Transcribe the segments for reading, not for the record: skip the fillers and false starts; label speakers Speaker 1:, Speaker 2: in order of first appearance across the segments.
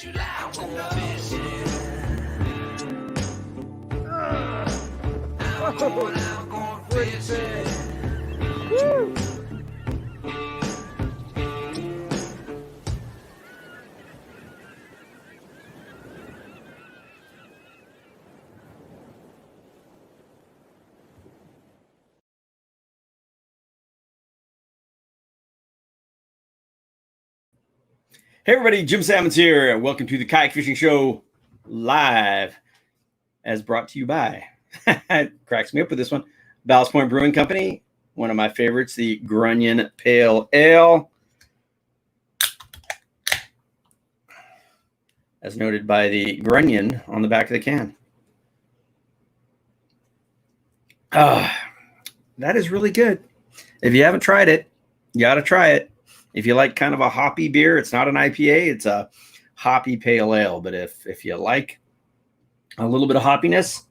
Speaker 1: Woo! Hey everybody, Jim Sammons here, and welcome to the Kayak Fishing Show live, as brought to you by, it cracks me up with this one, Ballast Point Brewing Company, one of my favorites, the Grunion Pale Ale, as noted by the Grunion on the back of the can. That is really good. If you haven't tried it, you got to try it. If you like kind of a hoppy beer, it's not an IPA, it's a hoppy pale ale. But if you like a little bit of hoppiness,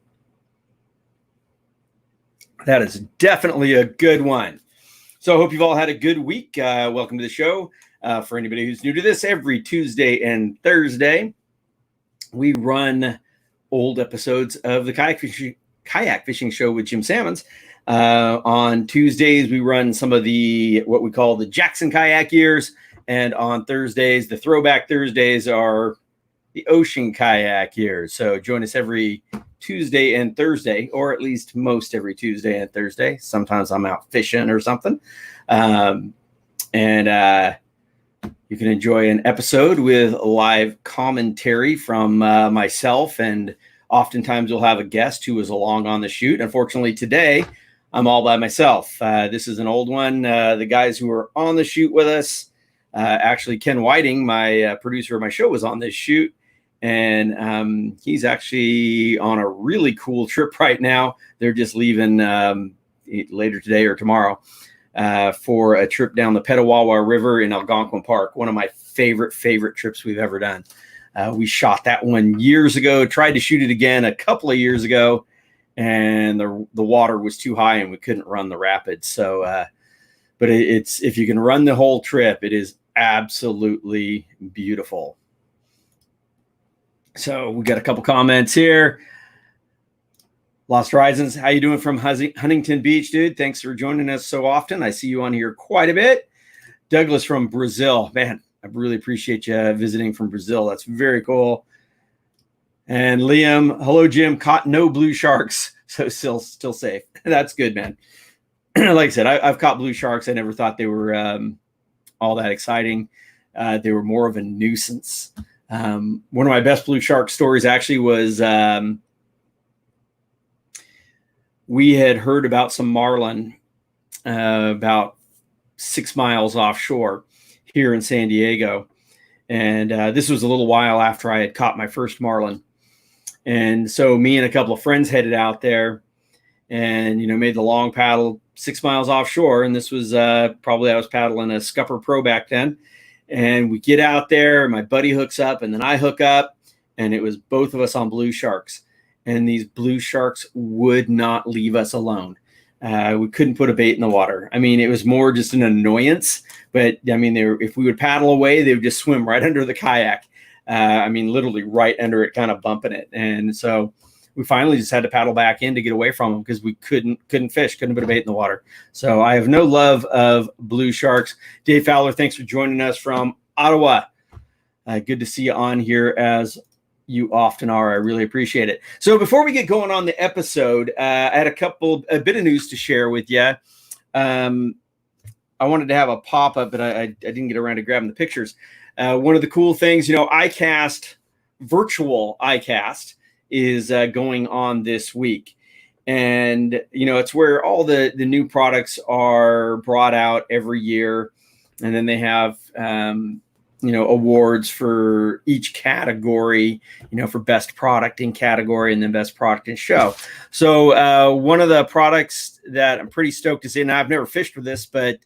Speaker 1: that is definitely a good one. So I hope you've all had a good week. Welcome to the show. For anybody who's new to this, every Tuesday and Thursday, we run old episodes of the Kayak Fishing Show with Jim Sammons. On Tuesdays, we run some of what we call the Jackson kayak years. And on Thursdays, the throwback Thursdays are the ocean kayak years. So join us every Tuesday and Thursday, or at least most every Tuesday and Thursday. Sometimes I'm out fishing or something. And you can enjoy an episode with live commentary from myself. And oftentimes we'll have a guest who is along on the shoot. Unfortunately, today, I'm all by myself. This is an old one. The guys who were on the shoot with us, actually Ken Whiting, my producer of my show, was on this shoot. And he's actually on a really cool trip right now. They're just leaving later today or tomorrow for a trip down the Petawawa River in Algonquin Park. One of my favorite trips we've ever done. We shot that one years ago, tried to shoot it again a couple of years ago, and the water was too high and we couldn't run the rapids. So, but it's, if you can run the whole trip, it is absolutely beautiful. So we got a couple comments here. Lost Horizons, how you doing from Huntington Beach, dude? Thanks for joining us so often. I see you on here quite a bit. Douglas from Brazil, man, I really appreciate you visiting from Brazil. That's very cool. And Liam, hello, Jim. Caught no blue sharks, so still safe. That's good, man. Like I said, I've caught blue sharks. I never thought they were all that exciting. They were more of a nuisance. One of my best blue shark stories actually was we had heard about some marlin about 6 miles offshore here in San Diego. And this was a little while after I had caught my first marlin. And so me and a couple of friends headed out there and, made the long paddle 6 miles offshore. And this was probably, I was paddling a Scupper Pro back then. And we get out there, my buddy hooks up and then I hook up, and it was both of us on blue sharks. And these blue sharks would not leave us alone. We couldn't put a bait in the water. I mean, it was more just an annoyance, but I mean, if we would paddle away, they would just swim right under the kayak. I mean, literally right under it, kind of bumping it. And so we finally just had to paddle back in to get away from them because we couldn't fish, couldn't put a bait in the water. So I have no love of blue sharks. Dave Fowler, thanks for joining us from Ottawa. Good to see you on here, as you often are. I really appreciate it. So before we get going on the episode, I had a bit of news to share with you. I wanted to have a pop-up, but I didn't get around to grabbing the pictures. One of the cool things, ICAST, virtual ICAST, is going on this week. And, it's where all the new products are brought out every year. And then they have, awards for each category, for best product in category and then best product in show. So one of the products that I'm pretty stoked to see, and I've never fished with this, but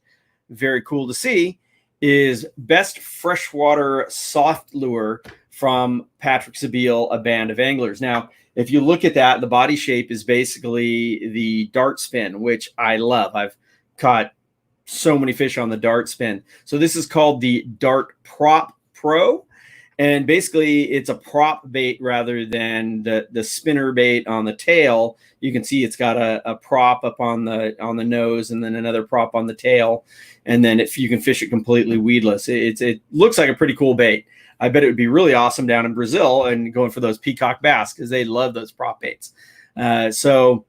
Speaker 1: very cool to see, is best freshwater soft lure from Patrick Sebile, a band of anglers. Now, if you look at that, the body shape is basically the dart spin, which I love. I've caught so many fish on the dart spin. So this is called the Dart Prop Pro. And basically it's a prop bait rather than the spinner bait on the tail. You can see it's got a prop up on the nose and then another prop on the tail. And then if you can fish it completely weedless, it looks like a pretty cool bait. I bet it would be really awesome down in Brazil and going for those peacock bass because they love those prop baits. So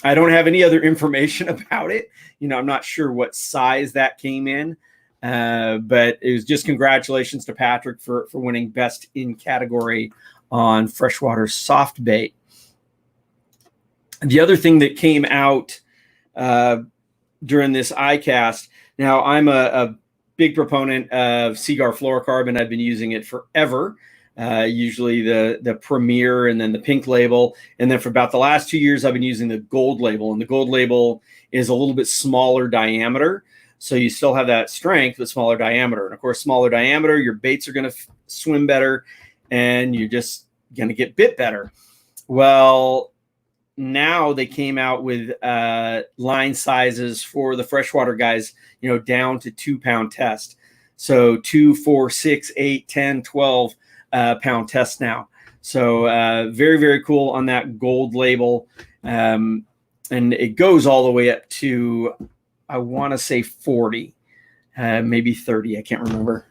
Speaker 1: I don't have any other information about it. I'm not sure what size that came in. But it was just congratulations to Patrick for winning best in category on freshwater soft bait. The other thing that came out during this iCast, now I'm a big proponent of Seaguar fluorocarbon. I've been using it forever. Usually the Premier and then the pink label. And then for about the last 2 years, I've been using the gold label. And the gold label is a little bit smaller diameter. So you still have that strength, but smaller diameter. And of course, smaller diameter, your baits are going to swim better and you're just going to get bit better. Well, now they came out with line sizes for the freshwater guys, down to 2 pound test. So 2, 4, 6, 8, 10, 12 pound test now. So very, very cool on that gold label. And it goes all the way up to, I want to say 40, maybe 30. I can't remember.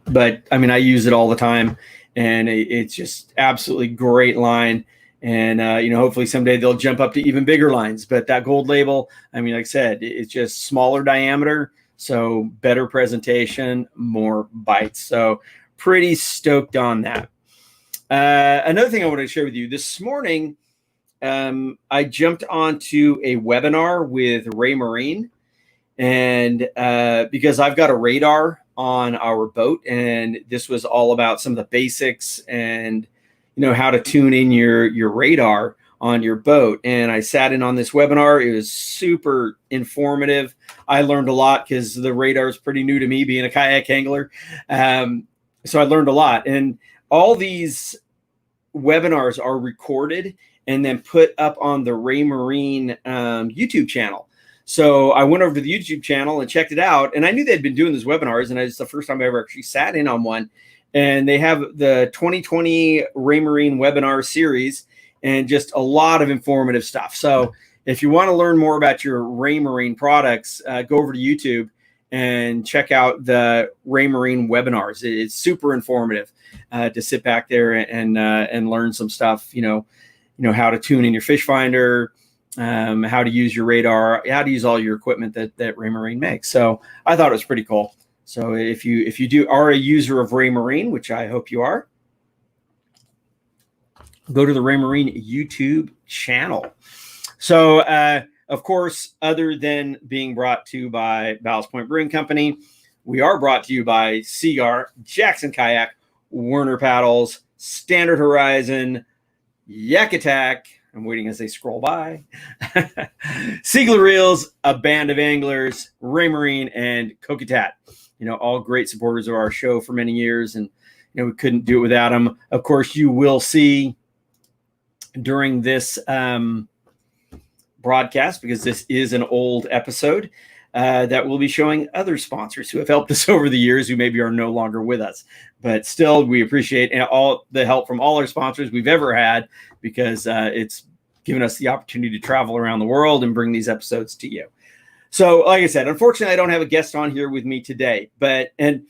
Speaker 1: But I mean, I use it all the time and it's just absolutely great line. And, hopefully someday they'll jump up to even bigger lines. But that gold label, I mean, like I said, it's just smaller diameter. So better presentation, more bites. So pretty stoked on that. Another thing I want to share with you this morning, I jumped onto a webinar with Ray Marine, and because I've got a radar on our boat, and this was all about some of the basics and how to tune in your radar on your boat. And I sat in on this webinar. It was super informative. I learned a lot because the radar is pretty new to me, being a kayak angler. So I learned a lot, and all these webinars are recorded and then put up on the Ray Marine YouTube channel. So I went over to the YouTube channel and checked it out. And I knew they'd been doing these webinars, and it's the first time I ever actually sat in on one. And they have the 2020 Ray Marine webinar series and just a lot of informative stuff. So if you want to learn more about your Ray Marine products, go over to YouTube and check out the Ray Marine webinars. It's super informative to sit back there and learn some stuff, how to tune in your fish finder, how to use your radar, how to use all your equipment that Ray Marine makes. So I thought it was pretty cool. So if you are a user of Ray Marine, which I hope you are, go to the Ray Marine YouTube channel. So of course, other than being brought to you by Ballast Point Brewing Company, we are brought to you by Seaguar, Jackson Kayak, Werner Paddles, Standard Horizon, Yak Attack. I'm waiting as they scroll by. Siegler Reels, a band of anglers, Ray Marine, and Kokatat. All great supporters of our show for many years, and we couldn't do it without them. Of course, you will see during this broadcast, because this is an old episode, that we'll be showing other sponsors who have helped us over the years who maybe are no longer with us. But still, we appreciate all the help from all our sponsors we've ever had, because it's given us the opportunity to travel around the world and bring these episodes to you. So like I said, unfortunately, I don't have a guest on here with me today. And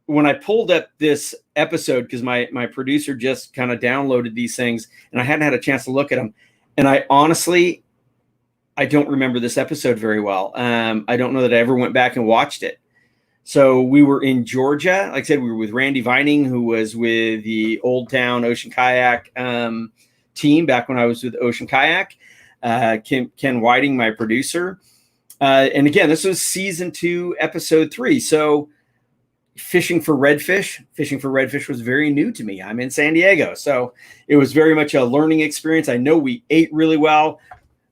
Speaker 1: when I pulled up this episode, because my producer just kind of downloaded these things and I hadn't had a chance to look at them. And I honestly don't remember this episode very well. I don't know that I ever went back and watched it. So we were in Georgia. Like I said, we were with Randy Vining, who was with the Old Town Ocean Kayak team back when I was with Ocean Kayak. Ken Whiting, my producer. And again, this was season 2, episode 3. So fishing for redfish was very new to me. I'm in San Diego. So it was very much a learning experience. I know we ate really well.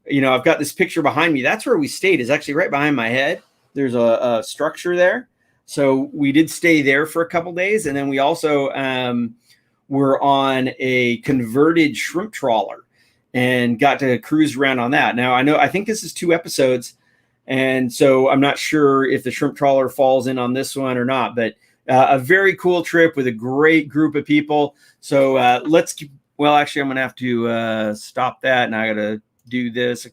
Speaker 1: I've got this picture behind me. That's where we stayed, is actually right behind my head. There's a structure there. So we did stay there for a couple days. And then we also were on a converted shrimp trawler and got to cruise around on that. Now, I think this is 2 episodes. And so I'm not sure if the shrimp trawler falls in on this one or not, but a very cool trip with a great group of people. So let's keep, well, actually, I'm going to have to stop that. And I got to do this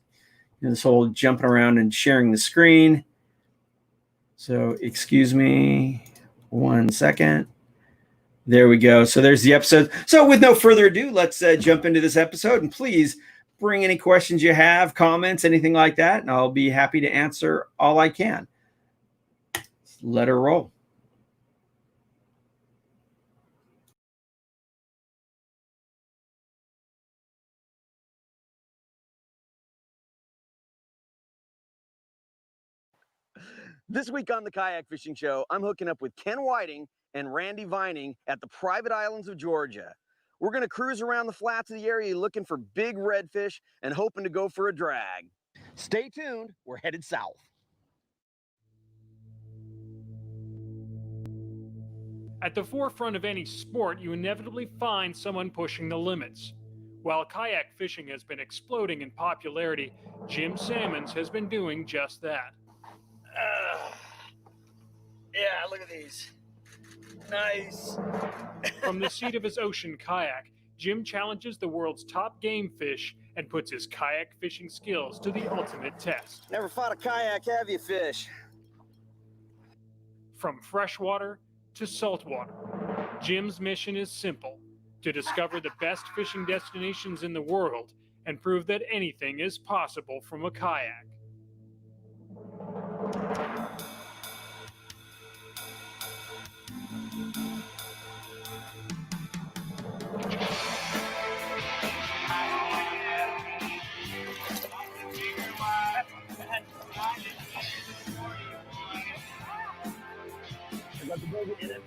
Speaker 1: whole jumping around and sharing the screen. So excuse me 1 second. There we go. So there's the episode. So with no further ado, let's jump into this episode. And please bring any questions you have, comments, anything like that. And I'll be happy to answer all I can. Let her roll.
Speaker 2: This week on the Kayak Fishing Show, I'm hooking up with Ken Whiting and Randy Vining at the private islands of Georgia. We're going to cruise around the flats of the area looking for big redfish and hoping to go for a drag. Stay tuned, we're headed south.
Speaker 3: At the forefront of any sport, you inevitably find someone pushing the limits. While kayak fishing has been exploding in popularity, Jim Sammons has been doing just that.
Speaker 2: Yeah, look at these. Nice.
Speaker 3: From the seat of his ocean kayak, Jim challenges the world's top game fish and puts his kayak fishing skills to the ultimate test.
Speaker 2: Never fought a kayak, have you, fish?
Speaker 3: From freshwater to saltwater, Jim's mission is simple: to discover the best fishing destinations in the world and prove that anything is possible from a kayak.
Speaker 2: I got the bogey in it.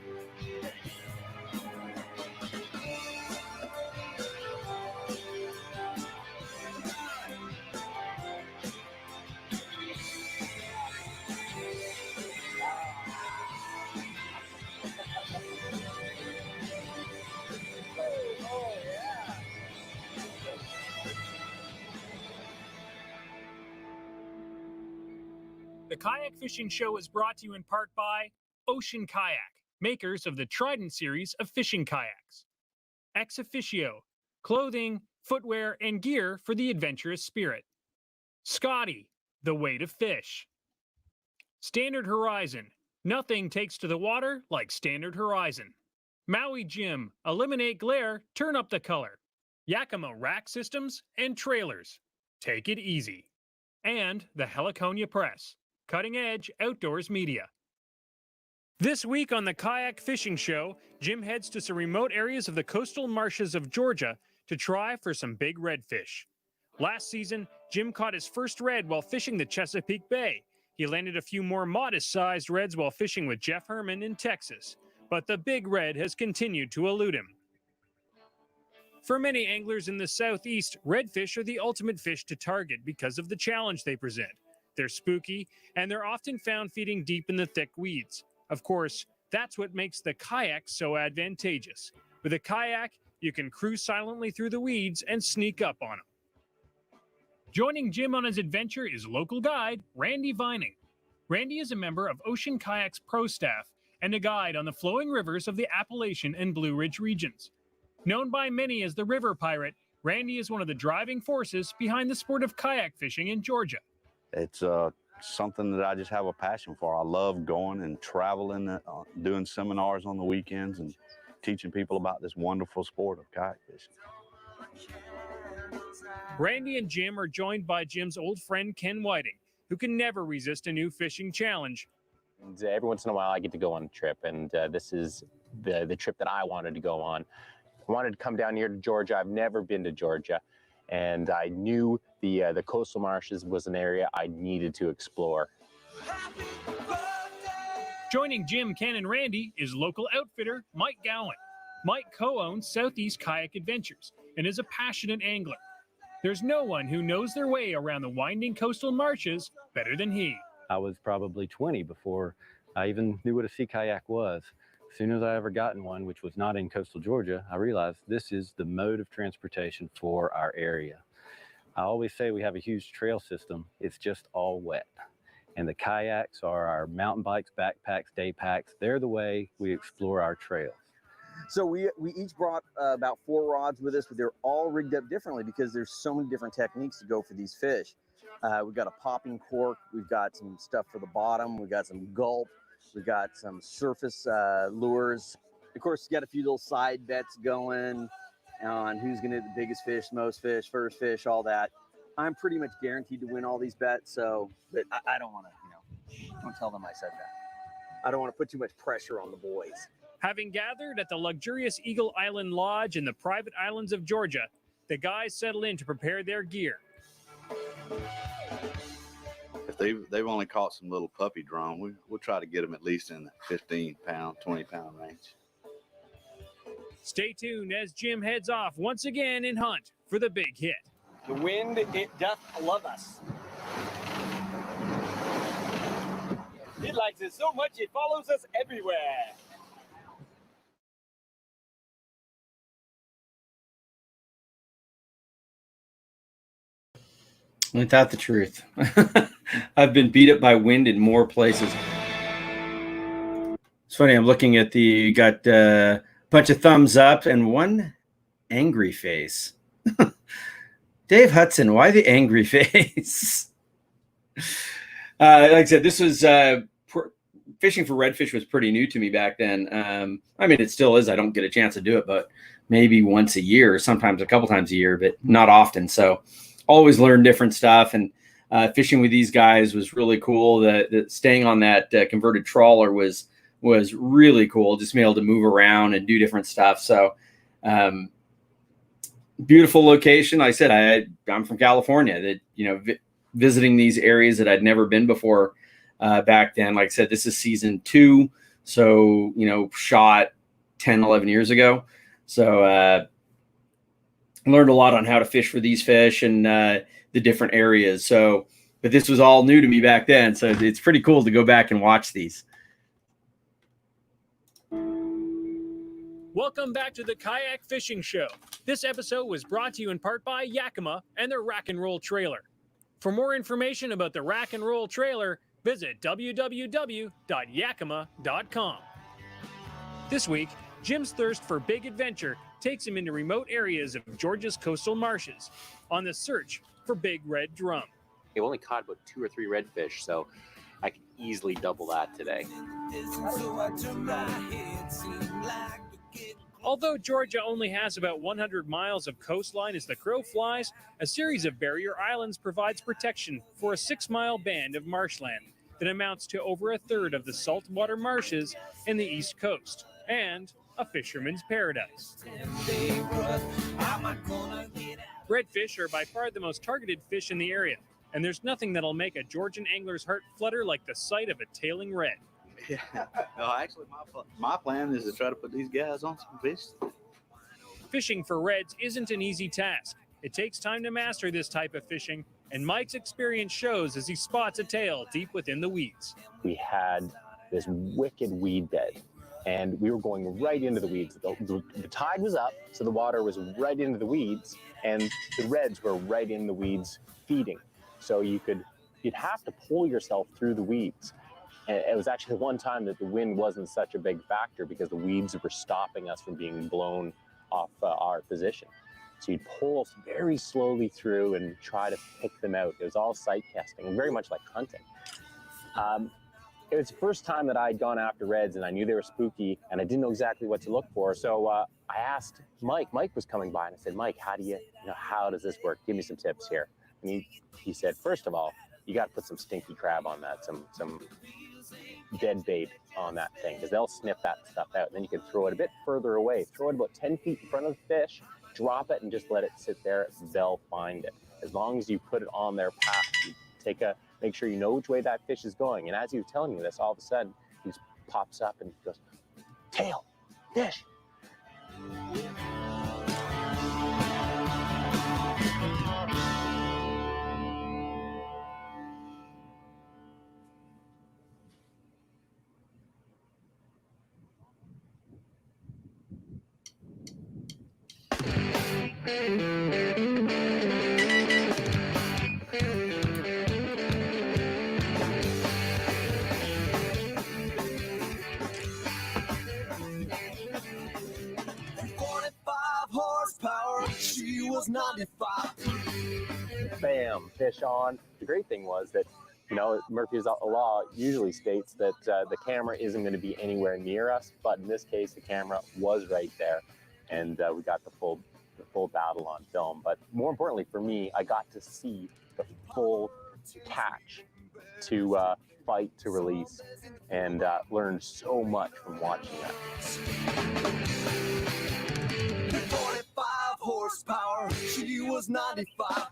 Speaker 3: The Kayak Fishing Show is brought to you in part by Ocean Kayak, makers of the Trident series of fishing kayaks. Ex Officio, clothing, footwear, and gear for the adventurous spirit. Scotty, the way to fish. Standard Horizon, nothing takes to the water like Standard Horizon. Maui Jim, eliminate glare, turn up the color. Yakima rack systems and trailers, take it easy. And the Heliconia Press, cutting edge outdoors media. This week on the Kayak Fishing Show, Jim heads to some remote areas of the coastal marshes of Georgia to try for some big redfish. Last season, Jim caught his first red while fishing the Chesapeake Bay. He landed a few more modest-sized reds while fishing with Jeff Herman in Texas, but the big red has continued to elude him. For many anglers in the Southeast, redfish are the ultimate fish to target because of the challenge they present. They're spooky, and they're often found feeding deep in the thick weeds. Of course, that's what makes the kayak so advantageous. With a kayak, you can cruise silently through the weeds and sneak up on them. Joining Jim on his adventure is local guide Randy Vining. Randy is a member of Ocean Kayak's pro staff and a guide on the flowing rivers of the Appalachian and Blue Ridge regions. Known by many as the River Pirate, Randy is one of the driving forces behind the sport of kayak fishing in Georgia.
Speaker 4: It's something that I just have a passion for. I love going and traveling, doing seminars on the weekends and teaching people about this wonderful sport of kayak fishing.
Speaker 3: Randy and Jim are joined by Jim's old friend Ken Whiting, who can never resist a new fishing challenge.
Speaker 5: And every once in a while I get to go on a trip, and this is the trip that I wanted to go on. I wanted to come down here to Georgia. I've never been to Georgia, and I knew the coastal marshes was an area I needed to explore.
Speaker 3: Joining Jim, Ken, and Randy is local outfitter Mike Gowan. Mike co-owns Southeast Kayak Adventures and is a passionate angler. There's no one who knows their way around the winding coastal marshes better than he.
Speaker 6: I was probably 20 before I even knew what a sea kayak was. As soon as I ever gotten one, which was not in coastal Georgia, I realized this is the mode of transportation for our area. I always say we have a huge trail system. It's just all wet. And the kayaks are our mountain bikes, backpacks, day packs. They're the way we explore our trails.
Speaker 2: So we each brought about 4 rods with us, but they're all rigged up differently because there's so many different techniques to go for these fish. We've got a popping cork, we've got some stuff for the bottom, we've got some gulp, we've got some surface lures. Of course, you got a few little side bets going on who's going to hit the biggest fish, most fish, first fish, all that. I'm pretty much guaranteed to win all these bets, so but I don't want to, don't tell them I said that. I don't want to put too much pressure on the boys.
Speaker 3: Having gathered at the luxurious Eagle Island Lodge in the private islands of Georgia, the guys settle in to prepare their gear.
Speaker 4: If they've only caught some little puppy drum, we'll try to get them at least in the 15-pound, 20-pound range.
Speaker 3: Stay tuned as Jim heads off once again in hunt for the big hit.
Speaker 2: The wind, it doth love us. It likes it so much, it follows us everywhere.
Speaker 1: Ain't that the truth? I've been beat up by wind in more places. It's funny, I'm looking at you got a bunch of thumbs up and one angry face. Dave Hudson, why the angry face? Like I said, this was fishing for redfish was pretty new to me back then. I mean, it still is. I don't get a chance to do it, but maybe once a year, sometimes a couple times a year, but not often. So always learn different stuff. And fishing with these guys was really cool. The staying on that converted trawler was really cool. Just being able to move around and do different stuff. So beautiful location. Like I said, I'm from California. That visiting these areas that I'd never been before back then. Like I said, this is season 2. So, shot 10, 11 years ago. So learned a lot on how to fish for these fish and the different areas. So, but this was all new to me back then. So it's pretty cool to go back and watch these.
Speaker 3: Welcome back to the Kayak Fishing Show. This episode was brought to you in part by Yakima and their Rack and Roll Trailer. For more information about the Rack and Roll Trailer, visit www.yakima.com. This week, Jim's thirst for big adventure takes him into remote areas of Georgia's coastal marshes on the search for big red drum.
Speaker 5: I've only caught about 2 or 3 redfish, so I could easily double that today.
Speaker 3: Although Georgia only has about 100 miles of coastline as the crow flies, a series of barrier islands provides protection for a 6-mile band of marshland that amounts to over a third of the saltwater marshes in the East Coast, and a fisherman's paradise. Redfish are by far the most targeted fish in the area, and there's nothing that'll make a Georgian angler's heart flutter like the sight of a tailing red.
Speaker 4: Yeah. No, actually, my plan is to try to put these guys on some fish.
Speaker 3: Fishing for reds isn't an easy task. It takes time to master this type of fishing, and Mike's experience shows as he spots a tail deep within the weeds.
Speaker 5: We had this wicked weed bed, and we were going right into the weeds. The tide was up, so the water was right into the weeds, and the reds were right in the weeds feeding. So you'd have to pull yourself through the weeds. And it was actually one time that the wind wasn't such a big factor because the weeds were stopping us from being blown off our position. So you'd pull us very slowly through and try to pick them out. It was all sight casting, very much like hunting. It was the first time that I'd gone after reds, and I knew they were spooky, and I didn't know exactly what to look for. So I asked Mike. Mike was coming by, and I said, Mike, how does this work? Give me some tips here. And he said, first of all, you got to put some stinky crab on that, some dead bait on that thing, because they'll sniff that stuff out. And then you can throw it a bit further away. Throw it about 10 feet in front of the fish, drop it, and just let it sit there. They'll find it. As long as you put it on their path, you make sure you know which way that fish is going. And as he was telling me this, all of a sudden, he just pops up and goes, tail, fish.
Speaker 2: horsepower. She was 95.
Speaker 5: Bam, fish on. The great thing was that, you know, Murphy's Law usually states that the camera isn't going to be anywhere near us, but in this case, the camera was right there, and we got the full battle on film. But more importantly for me, I got to see the full catch to fight to release, and learned so much from watching that.
Speaker 2: 45 horsepower. She was 95.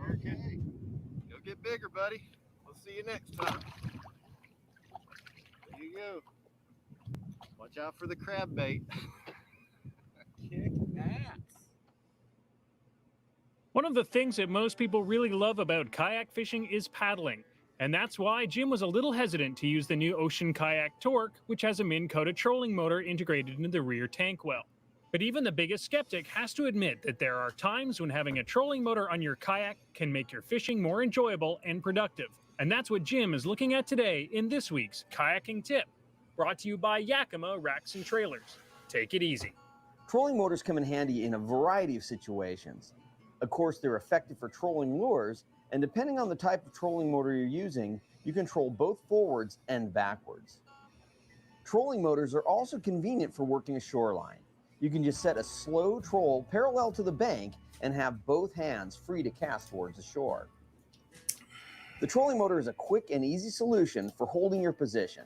Speaker 7: Okay. Go get bigger, buddy. We'll see you next time. There you go. Watch out for the crab bait. Kick ass.
Speaker 3: One of the things that most people really love about kayak fishing is paddling. And that's why Jim was a little hesitant to use the new Ocean Kayak Torque, which has a Minn Kota trolling motor integrated into the rear tank well. But even the biggest skeptic has to admit that there are times when having a trolling motor on your kayak can make your fishing more enjoyable and productive. And that's what Jim is looking at today in this week's Kayaking Tip, brought to you by Yakima Racks and Trailers. Take it easy.
Speaker 2: Trolling motors come in handy in a variety of situations. Of course, they're effective for trolling lures, and depending on the type of trolling motor you're using, you can troll both forwards and backwards. Trolling motors are also convenient for working a shoreline. You can just set a slow troll parallel to the bank and have both hands free to cast towards the shore. The trolling motor is a quick and easy solution for holding your position,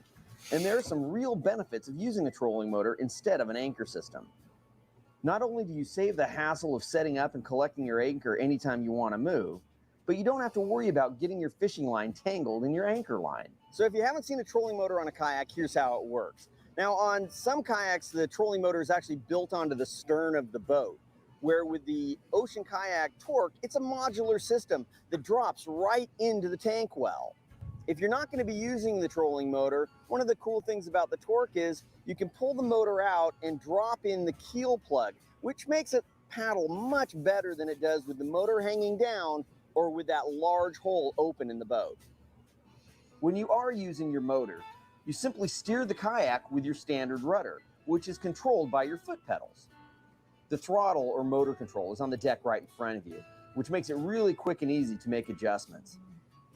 Speaker 2: and there are some real benefits of using a trolling motor instead of an anchor system. Not only do you save the hassle of setting up and collecting your anchor anytime you want to move, but you don't have to worry about getting your fishing line tangled in your anchor line. So if you haven't seen a trolling motor on a kayak, here's how it works. Now, on some kayaks, the trolling motor is actually built onto the stern of the boat, where with the Ocean Kayak Torque, it's a modular system that drops right into the tank well. If you're not going to be using the trolling motor, one of the cool things about the Torque is you can pull the motor out and drop in the keel plug, which makes it paddle much better than it does with the motor hanging down or with that large hole open in the boat. When you are using your motor, you simply steer the kayak with your standard rudder, which is controlled by your foot pedals. The throttle or motor control is on the deck right in front of you, which makes it really quick and easy to make adjustments.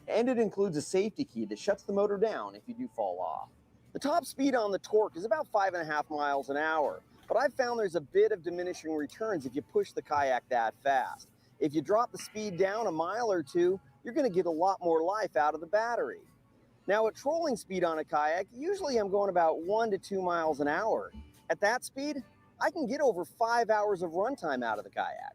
Speaker 2: And it includes a safety key that shuts the motor down if you do fall off. The top speed on the Torque is about 5.5 miles an hour, but I've found there's a bit of diminishing returns if you push the kayak that fast. If you drop the speed down a mile or two, you're going to get a lot more life out of the battery. Now, at trolling speed on a kayak, usually I'm going about 1 to 2 miles an hour. At that speed, I can get over 5 hours of runtime out of the kayak.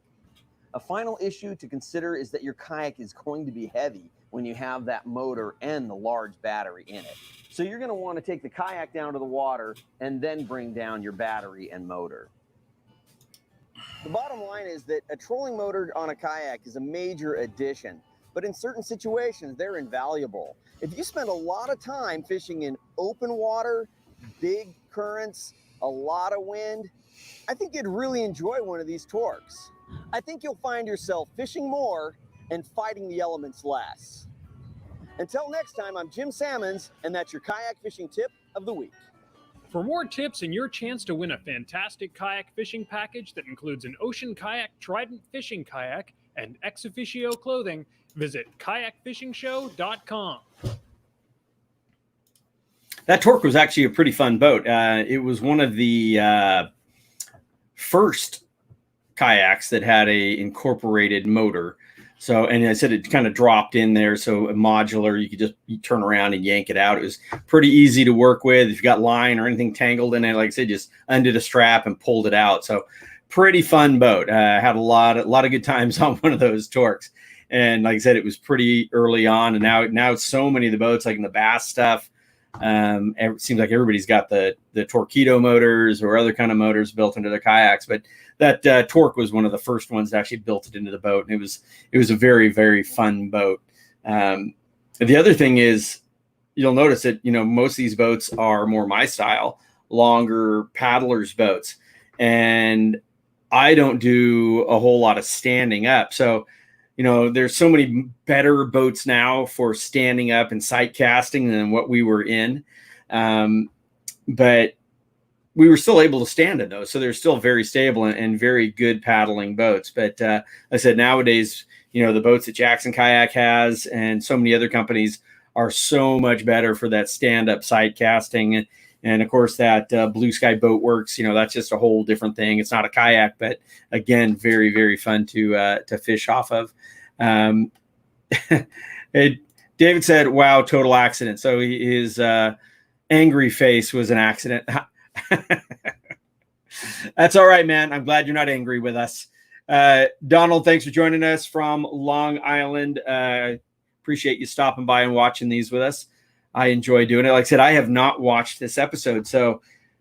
Speaker 2: A final issue to consider is that your kayak is going to be heavy when you have that motor and the large battery in it. So you're going to want to take the kayak down to the water and then bring down your battery and motor. The bottom line is that a trolling motor on a kayak is a major addition, but in certain situations, they're invaluable. If you spend a lot of time fishing in open water, big currents, a lot of wind, I think you'd really enjoy one of these Torques. I think you'll find yourself fishing more and fighting the elements less. Until next time, I'm Jim Sammons, and that's your kayak fishing tip of the week.
Speaker 3: For more tips and your chance to win a fantastic kayak fishing package that includes an Ocean Kayak Trident fishing kayak and ex officio clothing, visit kayakfishingshow.com.
Speaker 1: That Torque was actually a pretty fun boat. It was one of the first kayaks that had a incorporated motor. So, and I said it kind of dropped in there. So a modular, you could just turn around and yank it out. It was pretty easy to work with. If you got line or anything tangled in it, like I said, just undid a strap and pulled it out. So pretty fun boat. Had a lot of good times on one of those Torques. And like I said, it was pretty early on. And now it's so many of the boats, like in the bass stuff. It seems like everybody's got the Torqeedo motors or other kind of motors built into their kayaks, but that Torque was one of the first ones that actually built it into the boat, and it was a very, very fun boat. The other thing is, you'll notice that, most of these boats are more my style, longer paddlers boats. And I don't do a whole lot of standing up. So, there's so many better boats now for standing up and sight casting than what we were in. But we were still able to stand in those. So they're still very stable and very good paddling boats. But I said, nowadays, the boats that Jackson Kayak has and so many other companies are so much better for that stand-up sight casting. And of course, that Blue Sky Boat Works, that's just a whole different thing. It's not a kayak, but again, very, very fun to fish off of. David said, wow, total accident. So his angry face was an accident. That's all right, man. I'm glad you're not angry with us. Donald, thanks for joining us from Long Island. Appreciate you stopping by and watching these with us. I enjoy doing it. Like I said, I have not watched this episode, so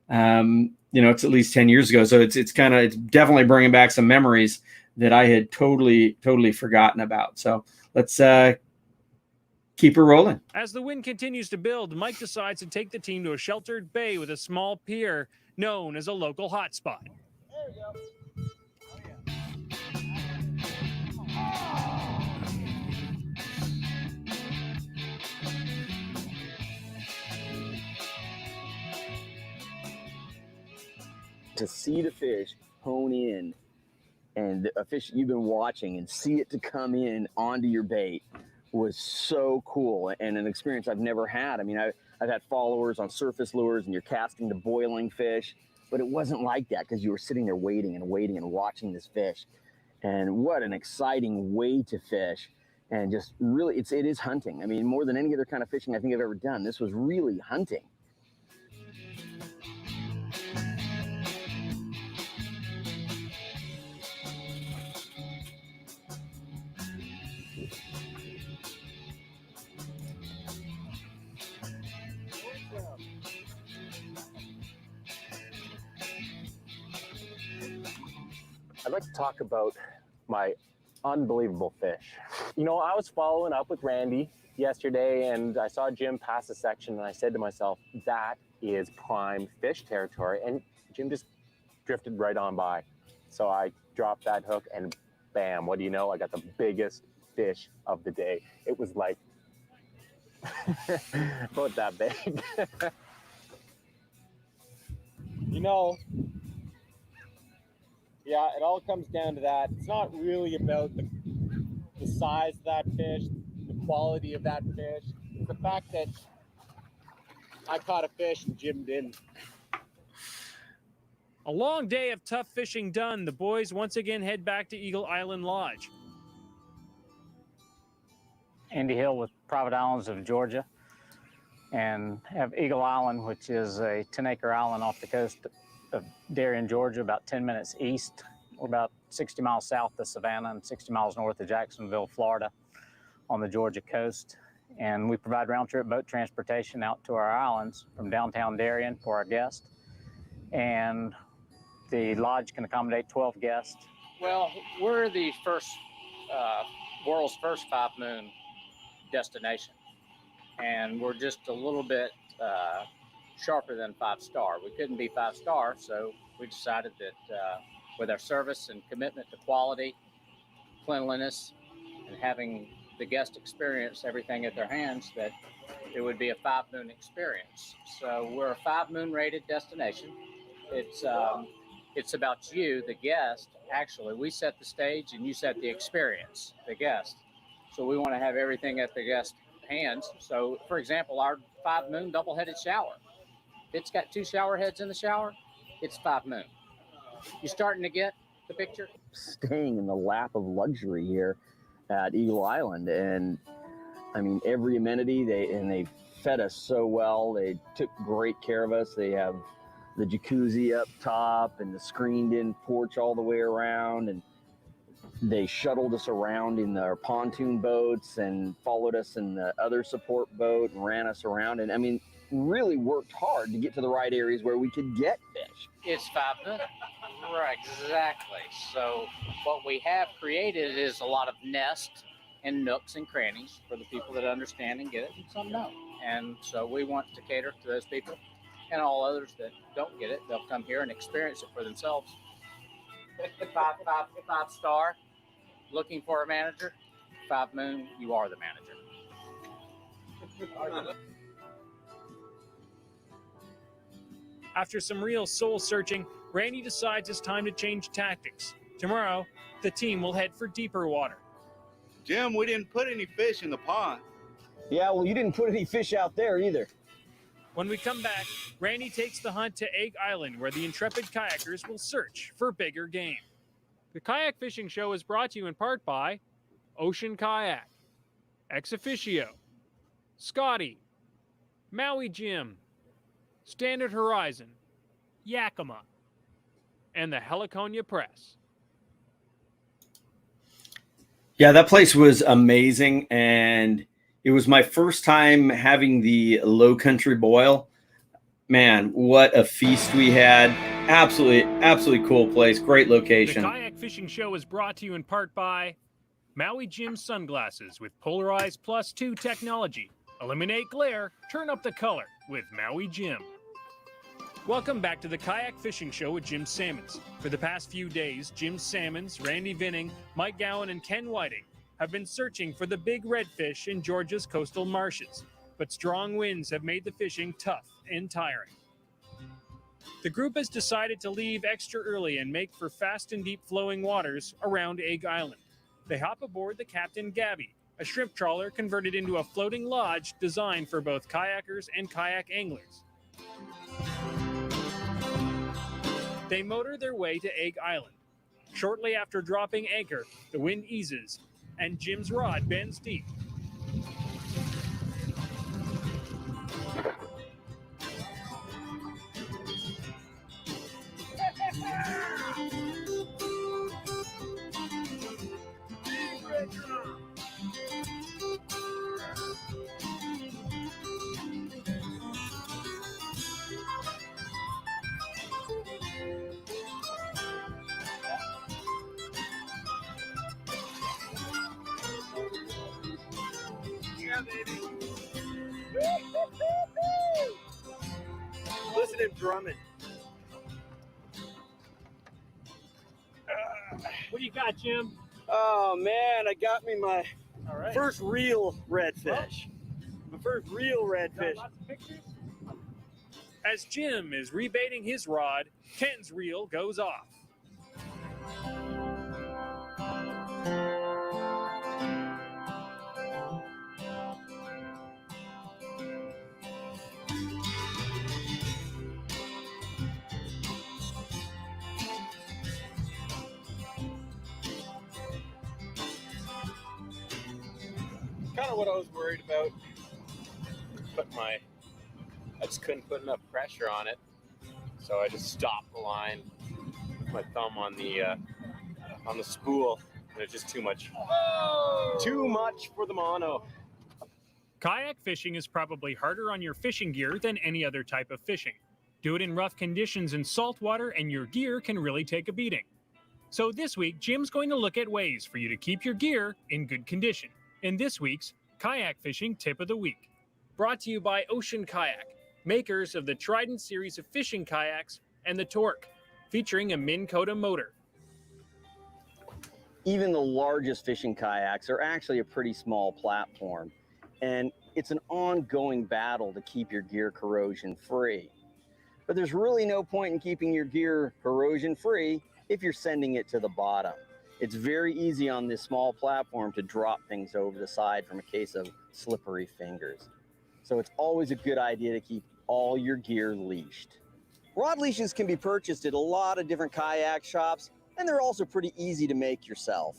Speaker 1: it's at least 10 years ago. So it's definitely bringing back some memories that I had totally forgotten about. So let's keep her rolling.
Speaker 3: As the wind continues to build, Mike decides to take the team to a sheltered bay with a small pier known as a local hotspot.
Speaker 7: There we go.
Speaker 2: To see the fish hone in and a fish you've been watching and see it to come in onto your bait was so cool and an experience I've never had. I mean, I've had followers on surface lures and you're casting the boiling fish, but it wasn't like that because you were sitting there waiting and watching this fish. And what an exciting way to fish. And just really, it is hunting. I mean, more than any other kind of fishing I think I've ever done, this was really hunting.
Speaker 5: I'd like to talk about my unbelievable fish. I was following up with Randy yesterday and I saw Jim pass a section and I said to myself, that is prime fish territory. And Jim just drifted right on by. So I dropped that hook and bam, what do you know? I got the biggest fish of the day. It was like about that big.
Speaker 8: Yeah, it all comes down to that. It's not really about the size of that fish, the quality of that fish. It's the fact that I caught a fish and Jim didn't.
Speaker 3: A long day of tough fishing done, the boys once again head back to Eagle Island Lodge.
Speaker 9: Andy Hill with Private Islands of Georgia, and have Eagle Island, which is a 10-acre island off the coast of Darien, Georgia, about 10 minutes east. We're about 60 miles south of Savannah and 60 miles north of Jacksonville, Florida, on the Georgia coast. And we provide round-trip boat transportation out to our islands from downtown Darien for our guests. And the lodge can accommodate 12 guests. Well, we're the world's first 5-moon destination. And we're just a little bit sharper than 5-star. We couldn't be 5-star, so we decided that with our service and commitment to quality, cleanliness, and having the guest experience everything at their hands, that it would be a 5-moon experience. So we're a 5-moon rated destination. It's about you, the guest. Actually, we set the stage and you set the experience, the guest. So we want to have everything at the guest hands. So, for example, our 5-moon double-headed shower. It's got 2 shower heads in the shower. It's 5-moon. You starting to get the picture?
Speaker 2: Staying in the lap of luxury here at Eagle Island, and I mean every amenity. They fed us so well. They took great care of us. They have the jacuzzi up top and the screened-in porch all the way around, and they shuttled us around in their pontoon boats and followed us in the other support boat and ran us around. And I mean, really worked hard to get to the right areas where we could get fish.
Speaker 9: It's 5-moon. Right, exactly. So what we have created is a lot of nest in nooks and crannies for the people that understand and get it, and some don't. And so we want to cater to those people, and all others that don't get it, they'll come here and experience it for themselves. Five star, looking for a manager. 5 Moon, you are the manager.
Speaker 3: After some real soul searching, Randy decides it's time to change tactics. Tomorrow, the team will head for deeper water.
Speaker 4: Jim, we didn't put any fish in the pond.
Speaker 2: Yeah, well, you didn't put any fish out there either.
Speaker 3: When we come back, Randy takes the hunt to Egg Island, where the intrepid kayakers will search for bigger game. The Kayak Fishing Show is brought to you in part by Ocean Kayak, Ex Officio, Scotty, Maui Jim, Standard Horizon, Yakima, and the Heliconia Press.
Speaker 1: Yeah, that place was amazing, and it was my first time having the low country boil. Man, what a feast we had. Absolutely cool place. Great location.
Speaker 3: The Kayak Fishing Show is brought to you in part by Maui Jim sunglasses with polarized +2 technology. Eliminate glare, turn up the color with Maui Jim. Welcome back to the Kayak Fishing Show with Jim Sammons. For the past few days, Jim Sammons, Randy Vinning, Mike Gowan, and Ken Whiting have been searching for the big redfish in Georgia's coastal marshes, but strong winds have made the fishing tough and tiring. The group has decided to leave extra early and make for fast and deep flowing waters around Egg Island. They hop aboard the Captain Gabby, a shrimp trawler converted into a floating lodge designed for both kayakers and kayak anglers. They motor their way to Egg Island. Shortly after dropping anchor, the wind eases, and Jim's rod bends deep.
Speaker 2: Yeah, baby. Listen to him drumming.
Speaker 3: What do you got, Jim?
Speaker 2: Oh man, I got me my
Speaker 3: All right.
Speaker 2: first real redfish. My first real redfish.
Speaker 3: Lots of pictures? As Jim is rebaiting his rod, Ken's reel goes off.
Speaker 8: Kind of what I was worried about. I just couldn't put enough pressure on it, so I just stopped the line with my thumb on the spool. And it's just too much. Too much for the mono.
Speaker 3: Kayak fishing is probably harder on your fishing gear than any other type of fishing. Do it in rough conditions in salt water and your gear can really take a beating. So this week, Jim's going to look at ways for you to keep your gear in good condition in this week's Kayak Fishing Tip of the Week. Brought to you by Ocean Kayak, makers of the Trident series of fishing kayaks and the Torque, featuring a Minn Kota motor.
Speaker 2: Even the largest fishing kayaks are actually a pretty small platform, and it's an ongoing battle to keep your gear corrosion free. But there's really no point in keeping your gear corrosion free if you're sending it to the bottom. It's very easy on this small platform to drop things over the side from a case of slippery fingers. So it's always a good idea to keep all your gear leashed. Rod leashes can be purchased at a lot of different kayak shops, and they're also pretty easy to make yourself.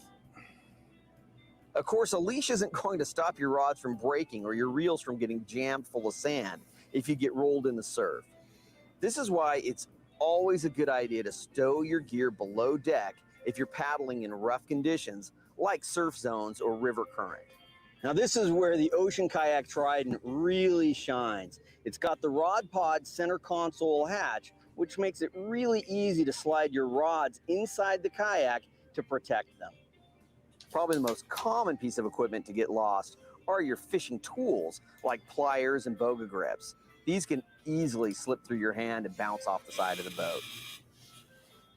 Speaker 2: Of course, a leash isn't going to stop your rods from breaking or your reels from getting jammed full of sand if you get rolled in the surf. This is why it's always a good idea to stow your gear below deck if you're paddling in rough conditions like surf zones or river current. Now this is where the Ocean Kayak Trident really shines. It's got the rod pod center console hatch, which makes it really easy to slide your rods inside the kayak to protect them. Probably the most common piece of equipment to get lost are your fishing tools, like pliers and boga grips. These can easily slip through your hand and bounce off the side of the boat.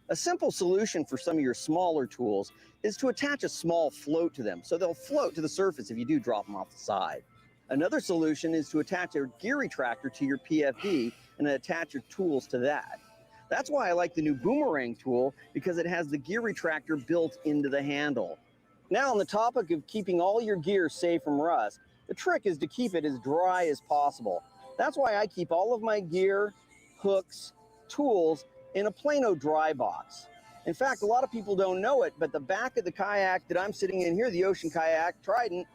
Speaker 2: A simple solution for some of your smaller tools is to attach a small float to them, so they'll float to the surface if you do drop them off the side. Another solution is to attach a gear retractor to your PFD and attach your tools to that. That's why I like the new boomerang tool, because it has the gear retractor built into the handle. Now, on the topic of keeping all your gear safe from rust, the trick is to keep it as dry as possible. That's why I keep all of my gear, hooks, tools in a Plano dry box. In fact, a lot of people don't know it, but the back of the kayak that I'm sitting in here, the Ocean Kayak Trident,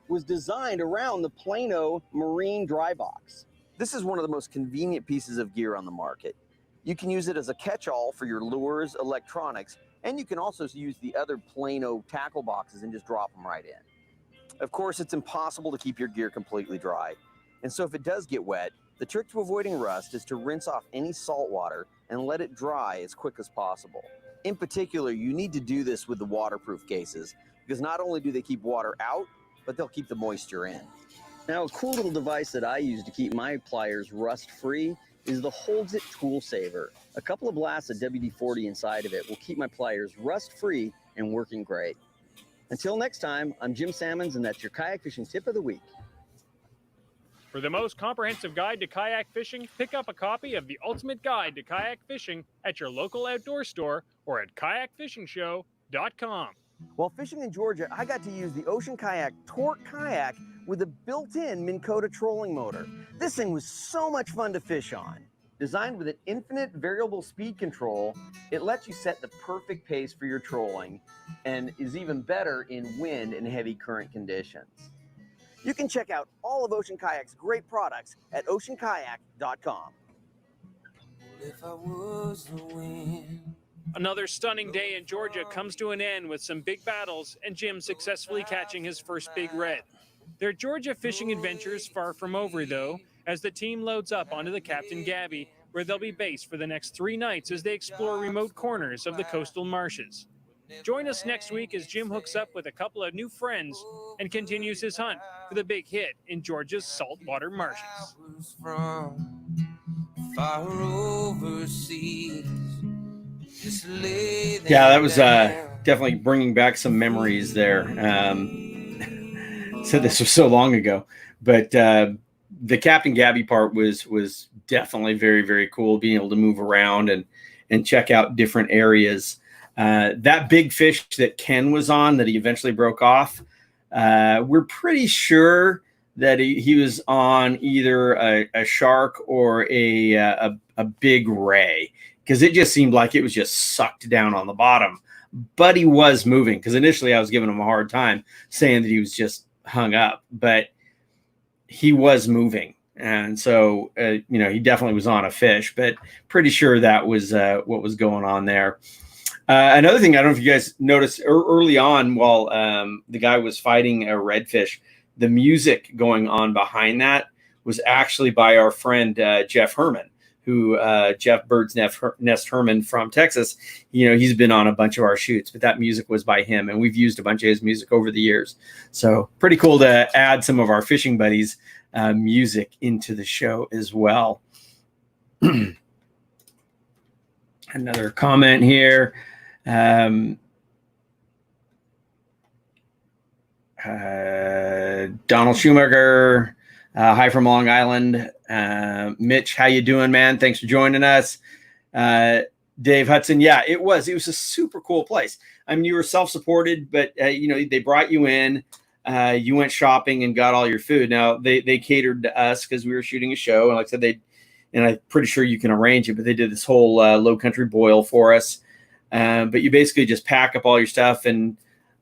Speaker 2: was designed around the Plano marine dry box. This is one of the most convenient pieces of gear on the market. You can use it as a catch-all for your lures, electronics, and you can also use the other Plano tackle boxes and just drop them right in. Of course, it's impossible to keep your gear completely dry. And so if it does get wet, the trick to avoiding rust is to rinse off any salt water and let it dry as quick as possible. In particular, you need to do this with the waterproof cases, because not only do they keep water out, but they'll keep the moisture in. Now, a cool little device that I use to keep my pliers rust-free is the Holds It Tool Saver. A couple of blasts of WD-40 inside of it will keep my pliers rust-free and working great. Until next time, I'm Jim Sammons, and that's your kayak fishing tip of the week.
Speaker 3: For the most comprehensive guide to kayak fishing, pick up a copy of The Ultimate Guide to Kayak Fishing at your local outdoor store or at kayakfishingshow.com.
Speaker 2: While fishing in Georgia, I got to use the Ocean Kayak Torque Kayak with a built-in Minn Kota trolling motor. This thing was so much fun to fish on. Designed with an infinite variable speed control, it lets you set the perfect pace for your trolling and is even better in wind and heavy current conditions. You can check out all of Ocean Kayak's great products at oceankayak.com.
Speaker 10: If I was the wind.
Speaker 3: Another stunning day in Georgia comes to an end with some big battles and Jim successfully catching his first big red. Their Georgia fishing adventures far from over, though, as the team loads up onto the Captain Gabby, where they'll be based for the next 3 nights as they explore remote corners of the coastal marshes. Join us next week as Jim hooks up with a couple of new friends and continues his hunt for the big hit in Georgia's saltwater marshes.
Speaker 10: Far overseas.
Speaker 1: Yeah, that was definitely bringing back some memories there. So this was so long ago, but the Captain Gabby part was definitely very, very cool, being able to move around and check out different areas. That big fish that Ken was on, that he eventually broke off, we're pretty sure that he was on either a shark or a big ray, because it just seemed like it was just sucked down on the bottom. But he was moving, because initially I was giving him a hard time saying that he was just hung up, but he was moving. And so, he definitely was on a fish, but pretty sure that was what was going on there. Another thing, I don't know if you guys noticed early on while the guy was fighting a redfish, the music going on behind that was actually by our friend Jeff Herman, who Jeff Bird's Nest Herman from Texas. He's been on a bunch of our shoots, but that music was by him, and we've used a bunch of his music over the years. So pretty cool to add some of our fishing buddies' music into the show as well. Another comment here. Donald Schumacher, hi from Long Island. Mitch, how you doing, man? Thanks for joining us. Dave Hudson, yeah, it was a super cool place. I mean, you were self-supported, but they brought you in, you went shopping and got all your food. Now they catered to us because we were shooting a show, and like I said, and I'm pretty sure you can arrange it, but they did this whole low country boil for us. But you basically just pack up all your stuff, and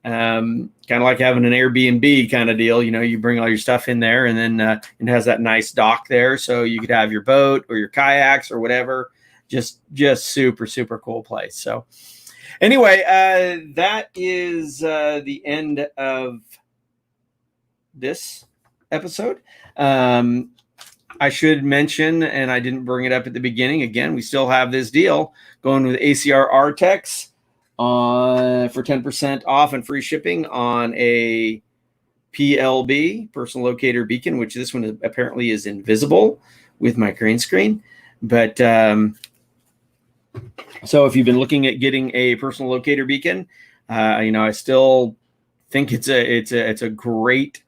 Speaker 1: kind of like having an Airbnb kind of deal. You bring all your stuff in there, and then it has that nice dock there, so you could have your boat or your kayaks or whatever. Just super, super cool place. So anyway, that is the end of this episode. I should mention, and I didn't bring it up at the beginning, again, we still have this deal going with ACR Artex. for 10% off and free shipping on a PLB, personal locator beacon, which this one apparently is invisible with my green screen. But so if you've been looking at getting a personal locator beacon, I still think it's a great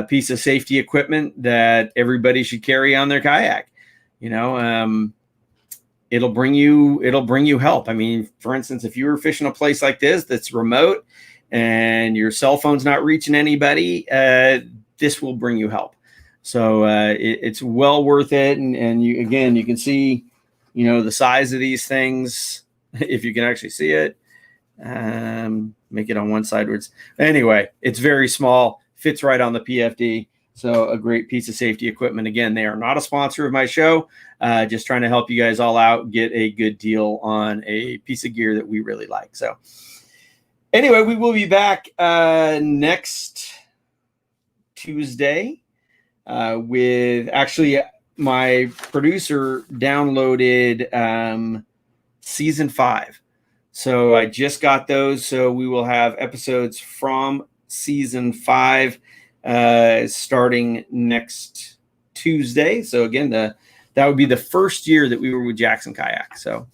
Speaker 1: piece of safety equipment that everybody should carry on their kayak. It'll bring you help. I mean, for instance, if you were fishing a place like this that's remote and your cell phone's not reaching anybody, this will bring you help. So it's well worth it. And you can see, the size of these things, if you can actually see it. Make it on one sidewards. Anyway, it's very small, fits right on the PFD. So a great piece of safety equipment. Again, they are not a sponsor of my show. Just trying to help you guys all out, get a good deal on a piece of gear that we really like. So anyway, we will be back next Tuesday with actually my producer downloaded season 5. So I just got those. So we will have episodes from season 5 starting next Tuesday. So again, that would be the first year that we were with Jackson Kayak. So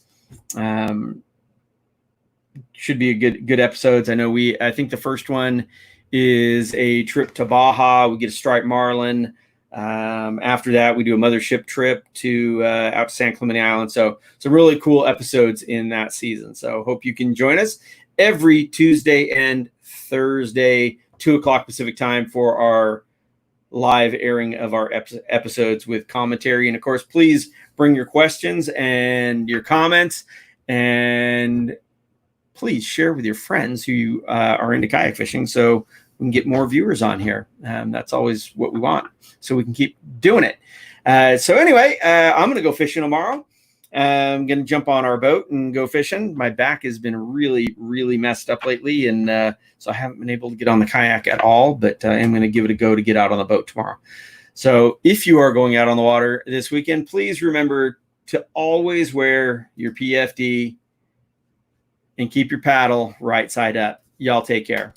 Speaker 1: should be a good episodes. I think the first one is a trip to Baja. We get a striped marlin. After that, we do a mothership trip to out to San Clemente Island. So some really cool episodes in that season. So hope you can join us every Tuesday and Thursday, 2:00 Pacific time, for our live airing of our episodes with commentary. And of course, please bring your questions and your comments, and please share with your friends who are into kayak fishing, so we can get more viewers on here. That's always what we want, so we can keep doing it. So anyway, I'm going to go fishing tomorrow. I'm going to jump on our boat and go fishing. My back has been really, really messed up lately, and so I haven't been able to get on the kayak at all, but I'm going to give it a go to get out on the boat tomorrow. So if you are going out on the water this weekend, please remember to always wear your PFD and keep your paddle right side up. Y'all take care.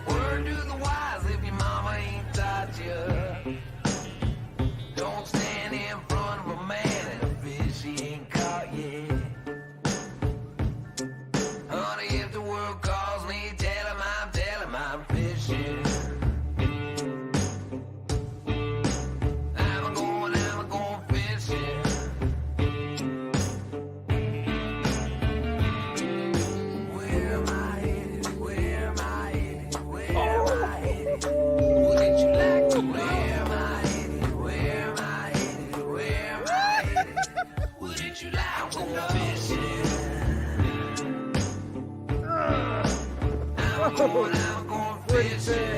Speaker 10: Word to the wise, if your mama ain't taught you, don't stand in front of a man and a fish he ain't caught yet. Honey, if the world calls me, tell him I'm fishing. I'm going fishing. Where am I headed? Where am I headed? Where am I headed? Wouldn't you like to? Where am I headed? Where am I headed? Where am I headed? Wouldn't you like to know? I'm going fishing.